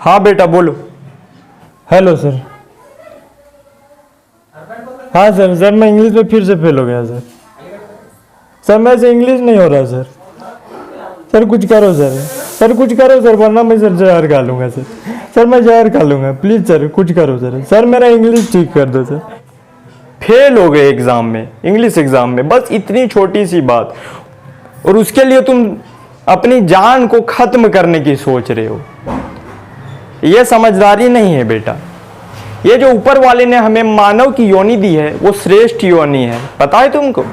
हाँ बेटा बोलो। Hello sir. हाँ सर मैं इंग्लिश में फिर से फेल हो गया सर मैं से इंग्लिश नहीं हो रहा सर कुछ करो सर कुछ करो सर, वरना मैं सर जहर खा लूँगा सर मैं जहर खा लूँगा, प्लीज़ सर कुछ करो सर मेरा इंग्लिश ठीक कर दो सर। फेल हो गए एग्ज़ाम में, इंग्लिश एग्ज़ाम में, बस इतनी छोटी सी बात, और उसके लिए तुम अपनी जान को ख़त्म करने की सोच रहे हो। ये समझदारी नहीं है बेटा। ये जो ऊपर वाले ने हमें मानव की योनि दी है वो श्रेष्ठ योनि है, पता है तुमको।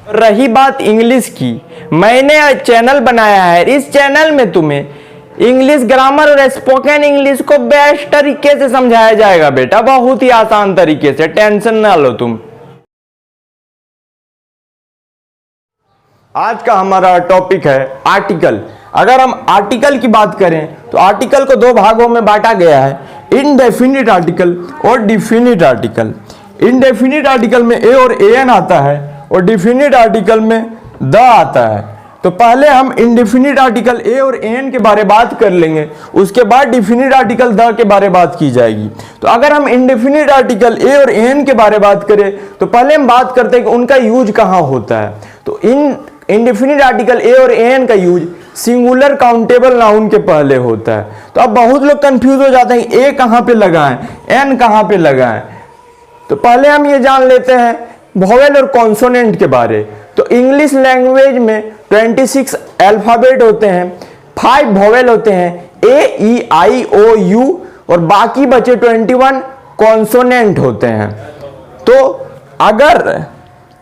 रही बात इंग्लिश की, मैंने चैनल बनाया है, इस चैनल में तुम्हें इंग्लिश ग्रामर और स्पोकन इंग्लिश को बेस्ट तरीके से समझाया जाएगा बेटा, बहुत ही आसान तरीके से, टेंशन ना लो तुम। आज का हमारा टॉपिक है आर्टिकल। अगर हम आर्टिकल की बात करें तो आर्टिकल को दो भागों में बांटा गया है, इनडेफिनिट आर्टिकल और डिफिनिट आर्टिकल। इनडेफिनिट आर्टिकल में ए और एन आता है और डिफिनिट आर्टिकल में द आता है। तो पहले हम इंडेफिनिट आर्टिकल ए और एन के बारे में बात कर लेंगे, उसके बाद डिफिनिट आर्टिकल द के बारे में बात की जाएगी। तो अगर हम इंडेफिनिट आर्टिकल ए और एन के बारे में बात करें तो पहले हम बात करते हैं कि उनका यूज कहाँ होता है। तो इंडेफिनिट आर्टिकल ए और एन का यूज सिंगुलर काउंटेबल नाउन के पहले होता है। तो अब बहुत लोग कंफ्यूज हो जाते हैं ए कहाँ पे लगाएं, एन कहाँ पे लगाएं। तो पहले हम ये जान लेते हैं वोवेल और कॉन्सोनेंट के बारे। तो इंग्लिश लैंग्वेज में 26 अल्फाबेट होते हैं, 5 वोवेल होते हैं, ए ई आई ओ यू, और बाकी बचे 21 कॉन्सोनेंट होते हैं। तो अगर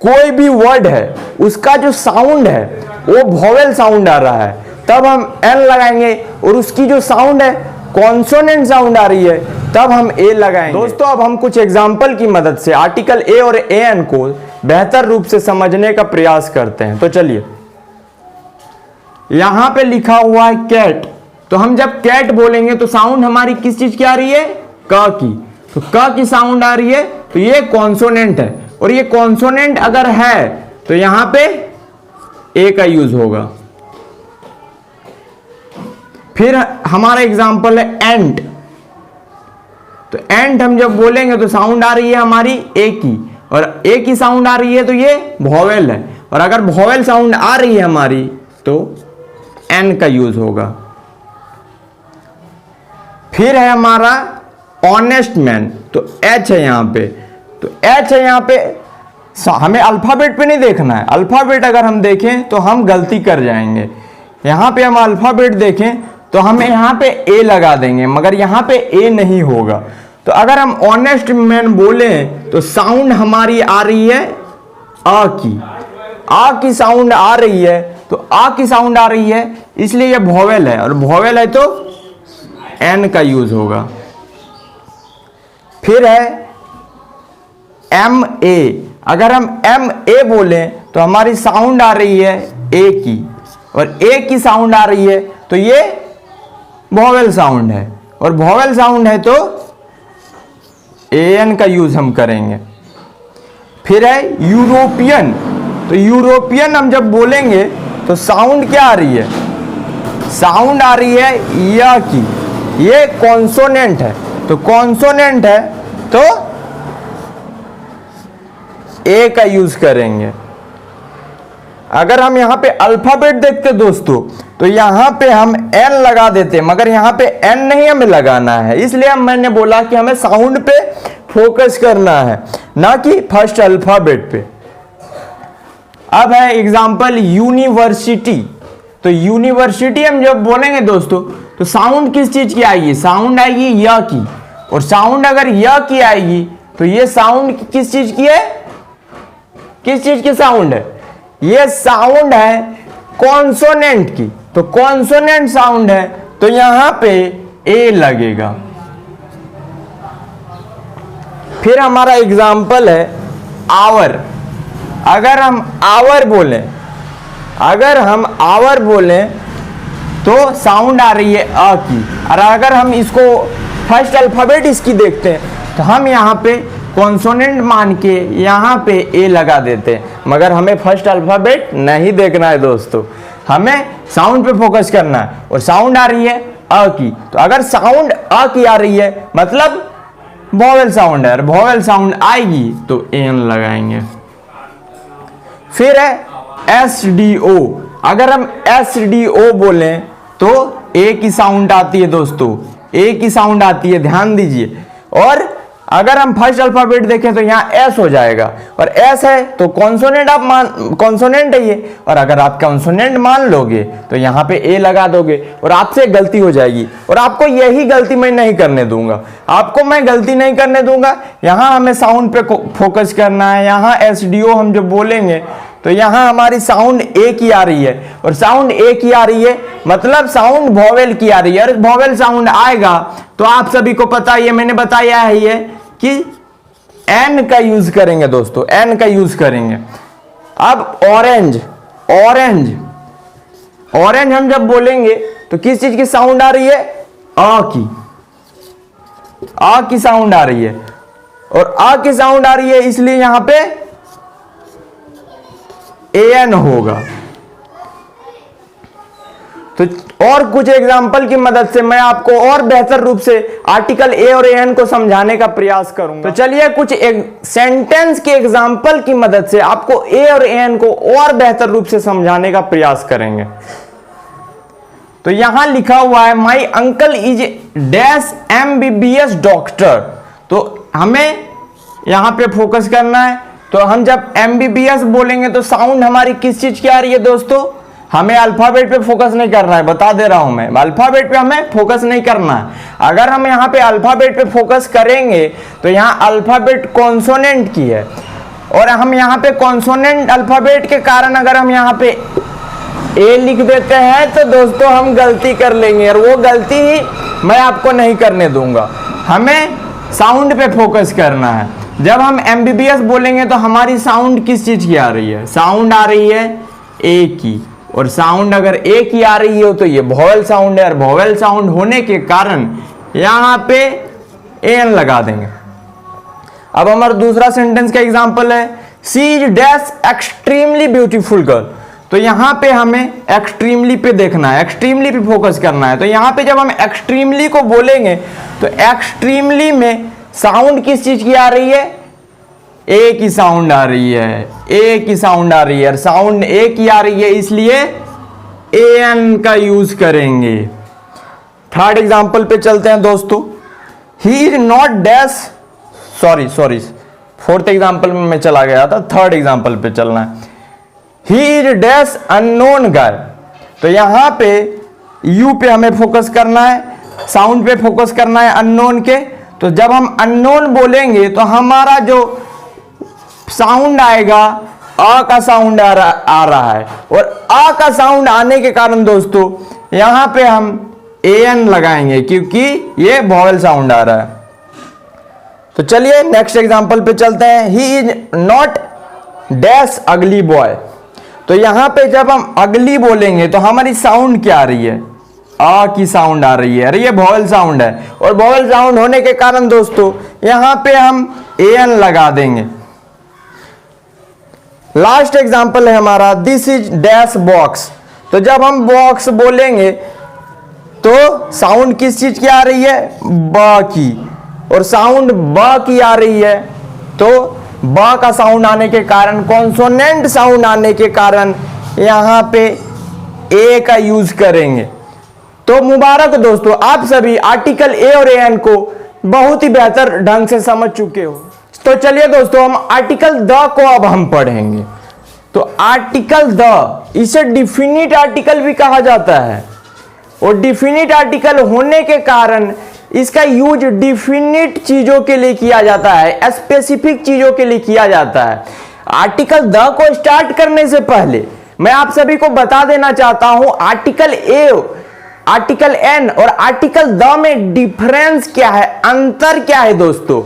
कोई भी वर्ड है उसका जो साउंड है वो वोवेल साउंड आ रहा है तब हम एन लगाएंगे, और उसकी जो साउंड है कॉन्सोनेंट साउंड आ रही है तब हम ए लगाएंगे। दोस्तों अब हम कुछ एग्जाम्पल की मदद से आर्टिकल ए और एन को बेहतर रूप से समझने का प्रयास करते हैं। तो चलिए, यहां पे लिखा हुआ है कैट। तो हम जब कैट बोलेंगे तो साउंड हमारी किस चीज की आ रही है, क की। तो क की साउंड आ रही है, तो ये कॉन्सोनेंट है, और ये कॉन्सोनेंट अगर है तो यहां पे ए का यूज होगा। फिर हमारा एग्जाम्पल है एंट। तो एंट हम जब बोलेंगे तो साउंड आ रही है हमारी ए की, और ए की साउंड आ रही है तो ये वोवेल है, और अगर वोवेल साउंड आ रही है हमारी तो एन का यूज होगा। फिर है हमारा ऑनेस्ट मैन। तो एच है यहां पे, तो एच है यहां पे। हमें अल्फाबेट पे नहीं देखना है, अल्फाबेट अगर हम देखें तो हम गलती कर जाएंगे। यहां पे हम अल्फाबेट देखें तो हमें यहां पे ए लगा देंगे, मगर यहां पे ए नहीं होगा। तो अगर हम ऑनेस्ट मैन बोले तो साउंड हमारी आ रही है आ की साउंड आ रही है, तो आ की साउंड आ रही है, इसलिए ये वोवेल है, और वोवेल है तो एन का यूज होगा। फिर है एम ए। अगर हम एम ए बोले तो हमारी साउंड आ रही है ए की, और ए की साउंड आ रही है तो ये वोवेल साउंड है, और वोवेल साउंड है तो एन का यूज हम करेंगे। फिर है यूरोपियन। तो यूरोपियन हम जब बोलेंगे तो साउंड क्या आ रही है, साउंड आ रही है या की, ये कॉन्सोनेंट है, तो कॉन्सोनेंट है तो ए का यूज करेंगे। अगर हम यहां पे अल्फाबेट देखते दोस्तों तो यहां पे हम एन लगा देते, मगर यहां पे एन नहीं हमें लगाना है, इसलिए मैंने बोला कि हमें साउंड पे फोकस करना है, ना कि फर्स्ट अल्फाबेट पे। अब है एग्जांपल यूनिवर्सिटी। तो यूनिवर्सिटी हम जब बोलेंगे दोस्तों तो साउंड किस चीज की आएगी, साउंड आएगी य की, और साउंड अगर य की आएगी तो ये साउंड किस चीज की है, किस चीज की साउंड है, ये साउंड है कॉन्सोनेंट की। तो कॉन्सोनेंट साउंड है तो यहां पे ए लगेगा। फिर हमारा एग्जाम्पल है आवर। अगर हम आवर बोलें, अगर हम आवर बोलें तो साउंड आ रही है अ की, और अगर हम इसको फर्स्ट अल्फाबेट इसकी देखते हैं तो हम यहाँ पे कॉन्सोनेंट मान के यहाँ पे ए लगा देते हैं, मगर हमें फर्स्ट अल्फाबेट नहीं देखना है दोस्तों, हमें साउंड पे फोकस करना है, और साउंड आ रही है अ की। तो अगर साउंड अ की आ रही है मतलब वॉवेल साउंड है, वॉवेल साउंड आएगी तो एन लगाएंगे। फिर है एस डी ओ। अगर हम एस डी ओ बोलें तो ए की साउंड आती है दोस्तों, ए की साउंड आती है, ध्यान दीजिए। और अगर हम फर्स्ट अल्फाबेट देखें तो यहाँ एस हो जाएगा, और एस है तो कॉन्सोनेंट आप कॉन्सोनेंट है ये, और अगर आप कॉन्सोनेंट मान लोगे तो यहाँ पे ए लगा दोगे और आपसे गलती हो जाएगी। और आपको यही गलती मैं नहीं करने दूंगा, आपको मैं गलती नहीं करने दूंगा। यहाँ हमें साउंड पे फोकस करना है। यहाँ एस डी ओ हम जब बोलेंगे तो यहाँ हमारी साउंड ए की आ रही है, और साउंड ए की आ रही है मतलब साउंड वॉवेल की आ रही है। और वॉवेल साउंड आएगा तो आप सभी को पता है, मैंने बताया है ये कि एन का यूज करेंगे दोस्तों, एन का यूज करेंगे। अब ऑरेंज, ऑरेंज, ऑरेंज हम जब बोलेंगे तो किस चीज की साउंड आ रही है? आ की, आ की साउंड आ रही है, और आ की साउंड आ रही है इसलिए यहां पे एन होगा। तो और कुछ एग्जाम्पल की मदद से मैं आपको और बेहतर रूप से आर्टिकल ए और एन को समझाने का प्रयास करूंगा। तो चलिए कुछ सेंटेंस के एग्जाम्पल की मदद से आपको ए और एन को और बेहतर रूप से समझाने का प्रयास करेंगे। तो यहां लिखा हुआ है my uncle is dash MBBS doctor. तो हमें यहां पे फोकस करना है। तो हम जब MBBS बोलेंगे तो साउंड हमारी किस चीज की आ रही है दोस्तों? हमें अल्फाबेट पे फोकस नहीं करना है, बता दे रहा हूं मैं, अल्फाबेट पे हमें फोकस नहीं करना है। अगर हम यहाँ पे अल्फाबेट पे फोकस करेंगे तो यहाँ अल्फाबेट कॉन्सोनेंट की है, और हम यहाँ पे कॉन्सोनेंट अल्फाबेट के कारण अगर हम यहाँ पे ए लिख देते हैं तो दोस्तों हम गलती कर लेंगे, और वो गलती ही मैं आपको नहीं करने दूंगा। हमें साउंड पे फोकस करना है। जब हम MBBS बोलेंगे तो हमारी साउंड किस चीज की आ रही है? साउंड आ रही है ए की, और साउंड अगर ए की आ रही हो तो ये वॉवेल साउंड है, और वॉवेल साउंड होने के कारण यहां पे एन लगा देंगे। अब हमारा दूसरा सेंटेंस का एग्जांपल है she is dash extremely beautiful girl. तो यहां पे हमें एक्सट्रीमली पे देखना है, एक्सट्रीमली पे फोकस करना है। तो यहां पे जब हम एक्सट्रीमली को बोलेंगे तो एक्सट्रीमली में साउंड किस चीज की आ रही है? ए की साउंड आ रही है, ए की साउंड आ रही है, और साउंड ए की आ रही है इसलिए एन का यूज करेंगे। थर्ड एग्जांपल पे चलते हैं दोस्तों। He is not dash, sorry fourth example में मैं चला गया था, थर्ड एग्जांपल पे चलना है। ही इज डैश अननोन गाय। तो यहां पे यू पे हमें फोकस करना है, साउंड पे फोकस करना है अननोन के। तो जब हम अननोन बोलेंगे तो हमारा जो साउंड आएगा आ का साउंड आ रहा है, और आ का साउंड आने के कारण दोस्तों यहां पे हम एन लगाएंगे क्योंकि ये वॉवेल साउंड आ रहा है। तो चलिए नेक्स्ट एग्जांपल पे चलते हैं। ही इज नॉट डैश अगली बॉय। तो यहां पे जब हम अगली बोलेंगे तो हमारी साउंड क्या आ रही है? आ की साउंड आ रही है, अरे ये वॉवेल साउंड है, और वॉवेल साउंड होने के कारण दोस्तों यहां पे हम एन लगा देंगे। लास्ट एग्जांपल है हमारा दिस इज डैश बॉक्स। तो जब हम बॉक्स बोलेंगे तो साउंड किस चीज की आ रही है? बा की, और साउंड बा की आ रही है तो बा का साउंड आने के कारण, कॉन्सोनेंट साउंड आने के कारण यहां पे ए का यूज करेंगे। तो मुबारक दोस्तों, आप सभी आर्टिकल ए और एन को बहुत ही बेहतर ढंग से समझ चुके हो। तो चलिए दोस्तों हम आर्टिकल द को अब हम पढ़ेंगे। तो आर्टिकल द, इसे डिफिनिट आर्टिकल भी कहा जाता है, और डिफिनिट आर्टिकल होने के कारण इसका यूज डिफिनिट चीजों के लिए किया जाता है, स्पेसिफिक चीजों के लिए किया जाता है। आर्टिकल द को स्टार्ट करने से पहले मैं आप सभी को बता देना चाहता हूं आर्टिकल ए, आर्टिकल एन और आर्टिकल द में डिफरेंस क्या है, अंतर क्या है दोस्तों।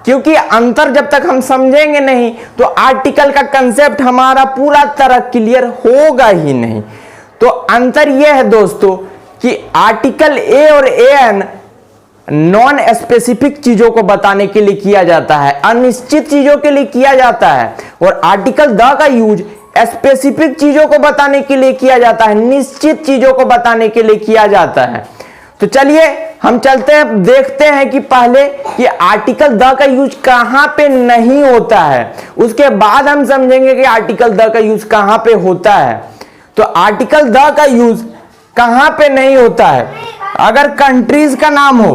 क्योंकि अंतर जब तक हम समझेंगे नहीं तो आर्टिकल का कंसेप्ट हमारा पूरा तरह क्लियर होगा ही नहीं। तो अंतर यह है दोस्तों कि आर्टिकल ए और एन नॉन स्पेसिफिक चीजों को बताने के लिए किया जाता है, अनिश्चित चीजों के लिए किया जाता है, और आर्टिकल द का यूज स्पेसिफिक चीजों को बताने के लिए किया जाता है, निश्चित चीजों को बताने के लिए किया जाता है। तो चलिए हम चलते हैं, देखते हैं कि पहले कि आर्टिकल द का यूज कहां पे नहीं होता है, उसके बाद हम समझेंगे कि आर्टिकल द का यूज कहां पे होता है। तो आर्टिकल द का यूज कहां पे नहीं होता है? अगर कंट्रीज का नाम हो,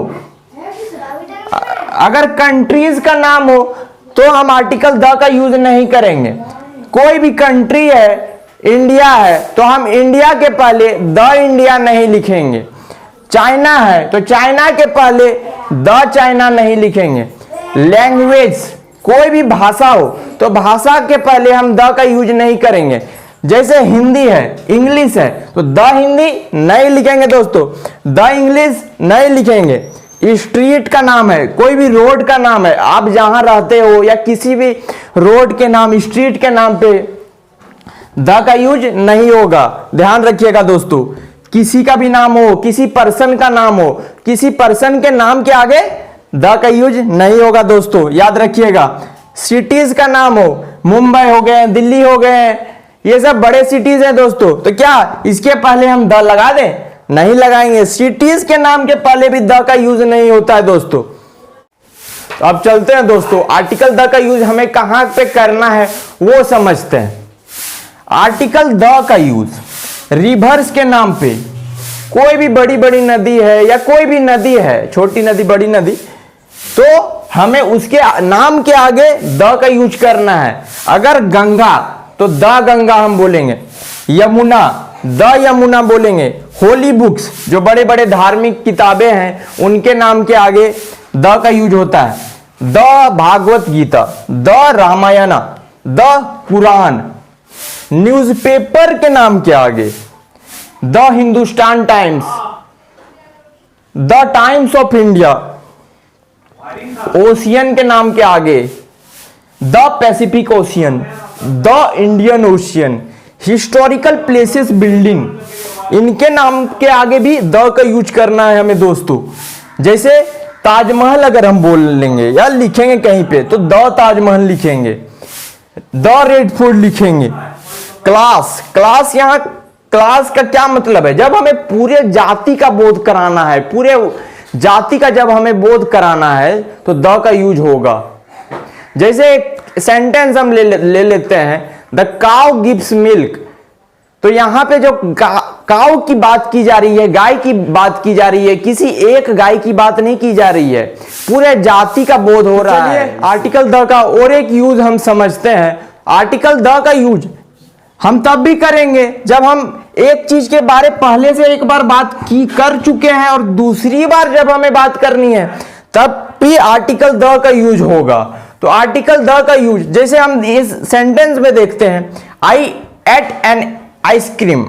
अगर कंट्रीज का नाम हो तो हम आर्टिकल द का यूज नहीं करेंगे। कोई भी कंट्री है, इंडिया है, तो हम इंडिया के पहले द इंडिया नहीं लिखेंगे। चाइना है तो चाइना के पहले द चाइना नहीं लिखेंगे। लैंग्वेज, कोई भी भाषा हो तो भाषा के पहले हम द का यूज नहीं करेंगे। जैसे हिंदी है, इंग्लिश है, तो द हिंदी नहीं लिखेंगे दोस्तों, द इंग्लिश नहीं लिखेंगे। स्ट्रीट का नाम है, कोई भी रोड का नाम है, आप जहां रहते हो या किसी भी रोड के नाम, स्ट्रीट के नाम पे द का यूज नहीं होगा। ध्यान रखिएगा दोस्तों, किसी का भी नाम हो, किसी पर्सन का नाम हो, किसी पर्सन के नाम के आगे द का यूज नहीं होगा दोस्तों, याद रखिएगा। सिटीज का नाम हो, मुंबई हो गए, दिल्ली हो गए, ये सब बड़े सिटीज हैं दोस्तों, तो क्या इसके पहले हम द लगा दें? नहीं लगाएंगे। सिटीज के नाम के पहले भी द का यूज नहीं होता है दोस्तों। तो अब चलते हैं दोस्तों, आर्टिकल द का यूज हमें कहां पे करना है वो समझते हैं। आर्टिकल द का यूज रिवर्स के नाम पे, कोई भी बड़ी बड़ी नदी है या कोई भी नदी है, छोटी नदी बड़ी नदी, तो हमें उसके नाम के आगे द का यूज करना है। अगर गंगा तो द गंगा हम बोलेंगे, यमुना द यमुना बोलेंगे। होली बुक्स, जो बड़े बड़े धार्मिक किताबें हैं, उनके नाम के आगे द का यूज होता है। The Bhagavad Gita, the Ramayana, the Quran. Newspaper के नाम के आगे the Hindustan Times, the Times of India. Ocean के नाम के आगे the Pacific Ocean, the Indian Ocean. Historical places building, इनके नाम के आगे भी द का यूज करना है हमें दोस्तों। जैसे ताजमहल अगर हम बोल लेंगे या लिखेंगे कहीं पे तो द ताजमहल लिखेंगे, द रेड फोर्ट लिखेंगे। क्लास, क्लास, यहां क्लास का क्या मतलब है? जब हमें पूरे जाति का बोध कराना है, पूरे जाति का जब हमें बोध कराना है तो द का यूज होगा। जैसे एक सेंटेंस हम ले लेते हैं, द काउ गिव्स मिल्क, तो यहां पे जो काउ की बात की जा रही है, गाय की बात की जा रही है, किसी एक गाय की बात नहीं की जा रही है, पूरे जाति का बोध हो रहा है। आर्टिकल द का और एक यूज हम समझते हैं। आर्टिकल द का यूज हम तब भी करेंगे जब हम एक चीज के बारे पहले से एक बार बात कर चुके हैं और दूसरी बार जब हमें बात करनी है तब भी आर्टिकल द का यूज होगा। तो आर्टिकल द का यूज, जैसे हम इस सेंटेंस में देखते हैं, I ate an ice cream,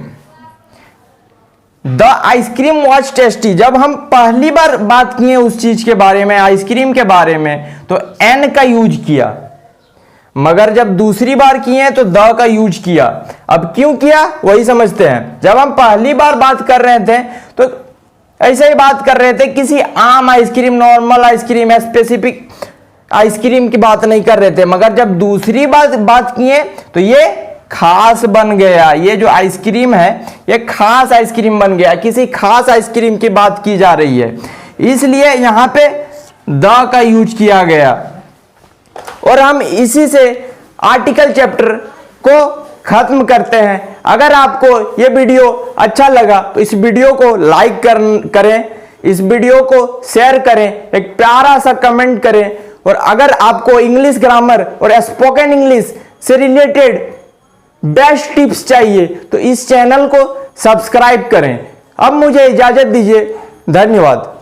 the ice cream was tasty. जब हम पहली बार बात किए उस चीज के बारे में, आइसक्रीम के बारे में, तो एन का यूज किया, मगर जब दूसरी बार किए तो द का यूज किया। अब क्यों किया वही समझते हैं। जब हम पहली बार बात कर रहे थे तो ऐसे ही बात कर रहे थे, किसी आम ice cream, normal ice cream, specific ice cream की बात नहीं कर रहे थे, मगर जब दूसरी बार बात किए तो ये खास बन गया। ये जो आइसक्रीम है ये खास आइसक्रीम बन गया, किसी खास आइसक्रीम की बात की जा रही है, इसलिए यहां पे द का यूज किया गया। और हम इसी से आर्टिकल चैप्टर को खत्म करते हैं। अगर आपको ये वीडियो अच्छा लगा तो इस वीडियो को लाइक करें, इस वीडियो को शेयर करें, एक प्यारा सा कमेंट करें। और अगर आपको इंग्लिश ग्रामर और स्पोकन इंग्लिश से रिलेटेड बेस्ट टिप्स चाहिए तो इस चैनल को सब्सक्राइब करें। अब मुझे इजाजत दीजिए, धन्यवाद।